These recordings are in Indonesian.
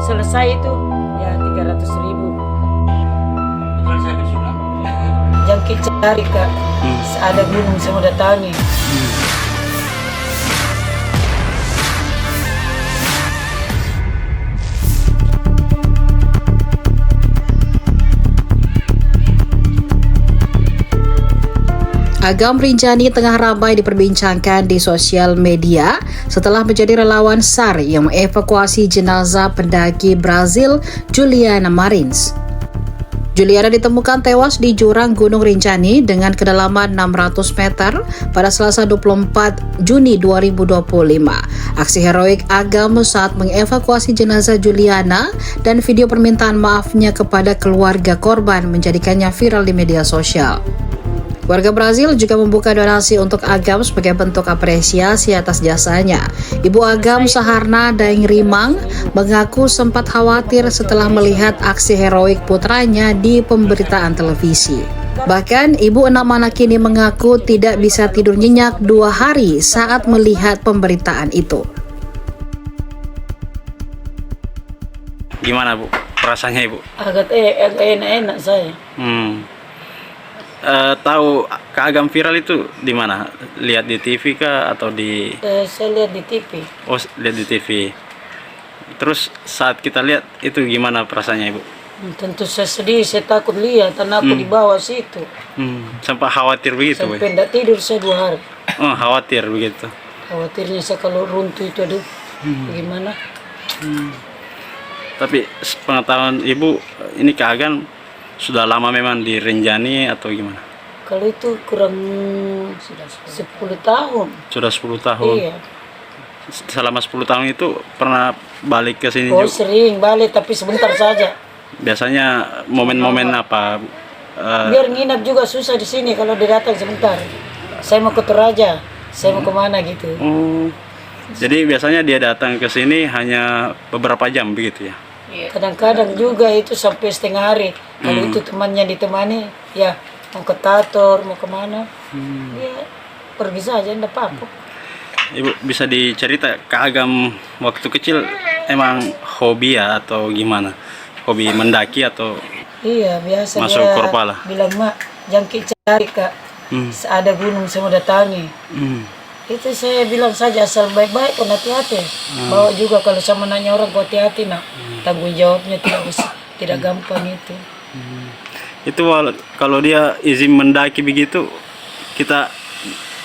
selesai itu ya 300.000. Bukan saya bersulang. Jangkit cari Kak, ada gunung saya mau datangi. Agam Rinjani tengah ramai diperbincangkan di sosial media setelah menjadi relawan SAR yang mengevakuasi jenazah pendaki Brazil Juliana Marins. Juliana ditemukan tewas di jurang Gunung Rinjani dengan kedalaman 600 meter pada Selasa 24 Juni 2025. Aksi heroik Agam saat mengevakuasi jenazah Juliana dan video permintaan maafnya kepada keluarga korban menjadikannya viral di media sosial. Warga Brazil juga membuka donasi untuk Agam sebagai bentuk apresiasi atas jasanya. Ibu Agam, Saharna Daeng Rimang, mengaku sempat khawatir setelah melihat aksi heroik putranya di pemberitaan televisi. Bahkan, ibu 6 anak ini mengaku tidak bisa tidur nyenyak 2 hari saat melihat pemberitaan itu. Gimana Bu? Perasaannya Ibu? Agak enak-enak saya. Tahu Agam viral itu di mana? Lihat di TV kah atau di? Saya lihat di TV. Oh, lihat di TV. Terus saat kita lihat itu gimana perasaannya Ibu? Tentu saya sedih, saya takut lihat karena aku di bawah situ. Sampai khawatir begitu? Sampai tidak tidur saya 2 hari. Oh, khawatir begitu. Khawatirnya saya kalau runtuh itu, aduh, bagaimana? Tapi pengetahuan Ibu, ini Kak Agam sudah lama memang di Rinjani atau gimana? Kalau itu kurang 10 tahun. Sudah 10 tahun. Iya. Selama 10 tahun itu pernah balik ke sini Oh, juga? sering balik tapi sebentar saja. Biasanya momen-momen apa? Biar nginap juga susah di sini kalau dia datang sebentar. Saya mau ke Toraja, saya mau kemana gitu. Oh, jadi biasanya dia datang ke sini hanya beberapa jam begitu ya? Kadang-kadang juga itu sampai setengah hari. Kalau itu temannya ditemani, ya mau ke Tator, mau kemana, ya pergi saja, enggak apa-apa. Ibu bisa dicerita Kak Agam waktu kecil emang hobi ya atau gimana? Hobi mendaki atau Iya, biasa masuk dia Kurpala? bilang, Mak, jangkit cari Kak, ada gunung saya mau datangi. Itu saya bilang saja asal baik-baik pun hati-hati. Bawa juga kalau sama nanya orang kok hati-hati nak. Tanggung jawabnya tidak gampang itu. Itu kalau dia izin mendaki begitu, kita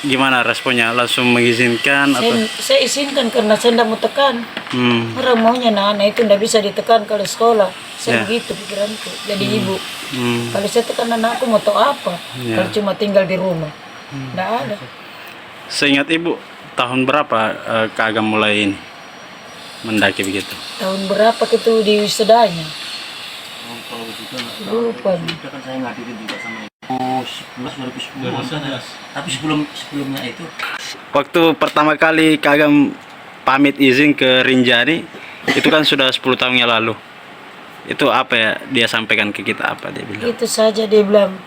gimana responnya? Langsung mengizinkan atau? Saya izinkan karena saya tidak mau tekan. Orang maunya anak itu tidak bisa ditekan kalau sekolah. Saya begitu pikiranku. Jadi ibu, kalau saya tekan anakku mau tahu apa? Kalau cuma tinggal di rumah, tidak ada. Seingat Ibu, tahun berapa Kak Agam mulai ini mendaki begitu? Tahun berapa itu di wisudanya? Lupa. Kan saya ngadirin juga sama Ibu 2010. Tapi sebelumnya itu Waktu pertama kali Kak Agam pamit izin ke Rinjani, itu kan sudah 10 tahun yang lalu. Itu apa ya dia sampaikan ke kita, apa dia bilang? Itu saja dia bilang,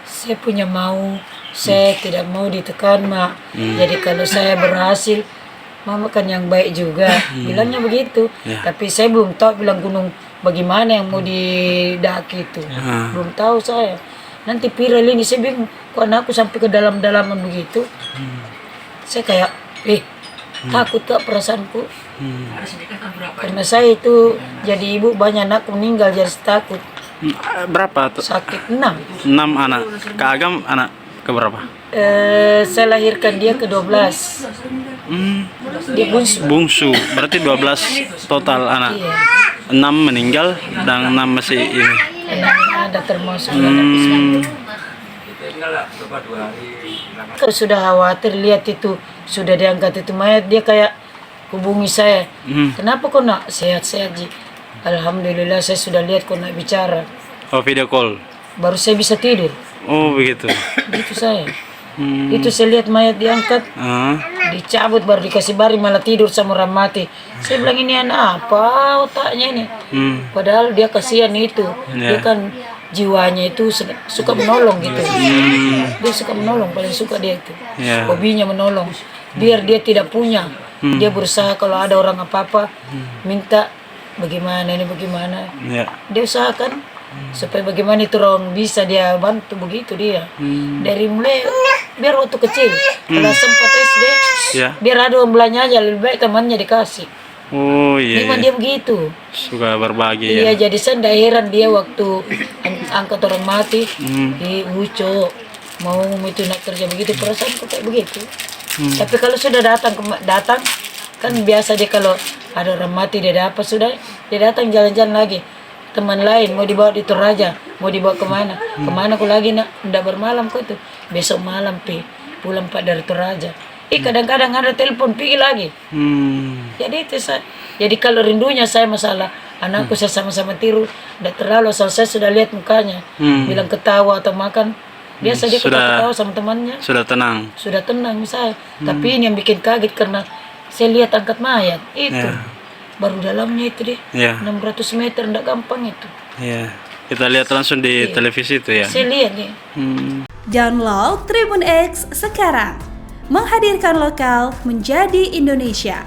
saya punya mau, saya tidak mau ditekan Mak. Jadi kalau saya berhasil, Mama kan yang baik juga. Bilangnya begitu. Tapi saya belum tahu bilang gunung bagaimana yang mau didaki itu. Belum tahu saya. Nanti viral ini saya bingung, kok anakku sampai ke dalam-dalaman begitu. Saya kayak, takut tak perasaanku. Karena saya itu jadi ibu banyak anak meninggal jadi takut. Berapa tuh? Sakit 6. 6 anak. Kak Agam anak keberapa? Saya lahirkan dia ke 12. Dia Bungsu. Berarti 12 total anak. Iya. 6 meninggal dan 6 masih ini. Ada termasuk Kalau sudah khawatir lihat itu sudah diangkat itu mayat, dia kayak hubungi saya. Kenapa kok nak sehat-sehat Ji? Alhamdulillah saya sudah lihat kok nak bicara. Oh, video call. Baru saya bisa tidur. Oh, begitu. Gitu saya. Itu saya lihat mayat diangkat, dicabut baru dikasih baring malah tidur sama orang mati. Saya bilang ini anak apa otaknya ini? Padahal dia kasihan itu. Dia kan jiwanya itu suka menolong gitu. Dia suka menolong, paling suka dia itu. Hobinya menolong. Biar dia tidak punya, dia berusaha kalau ada orang apa-apa minta bagaimana ini bagaimana. Ya. Dia usahakan supaya bagaimana itu orang bisa dia bantu begitu dia. Dari mulai biar waktu kecil kalau sempat SD Ya. biar ada orang belanja aja lebih baik temannya dikasih. Oh iya. Memang Iya. dia begitu. Suka berbagi Iya, ya. jadi saya ndak heran dia waktu angkat orang mati di Uco mau itu nak kerja begitu perasaan kok kayak begitu. Tapi kalau sudah datang kan biasa dia kalau ada orang mati dia dapat sudah dia datang jalan-jalan lagi. Teman lain mau dibawa di Toraja, mau dibawa kemana? Kemana aku lagi nak ndak bermalam kok tuh. Besok malam pulang Pak dari Toraja. Kadang-kadang ada telepon pergi lagi. Jadi itu jadi kalau rindunya saya masalah anakku saya sama-sama tiru, tidak terlalu asal saya sudah lihat mukanya, bilang ketawa atau makan, biasa dia ketawa sama temannya, Sudah tenang. sudah tenang misalnya. Tapi ini yang bikin kaget karena saya lihat angkat mayat itu, baru dalamnya itu deh, Ya. 600 meter, tidak gampang itu. Ya. Kita lihat langsung di televisi itu ya. Saya lihat nih. Download Tribun X sekarang. Menghadirkan lokal menjadi Indonesia.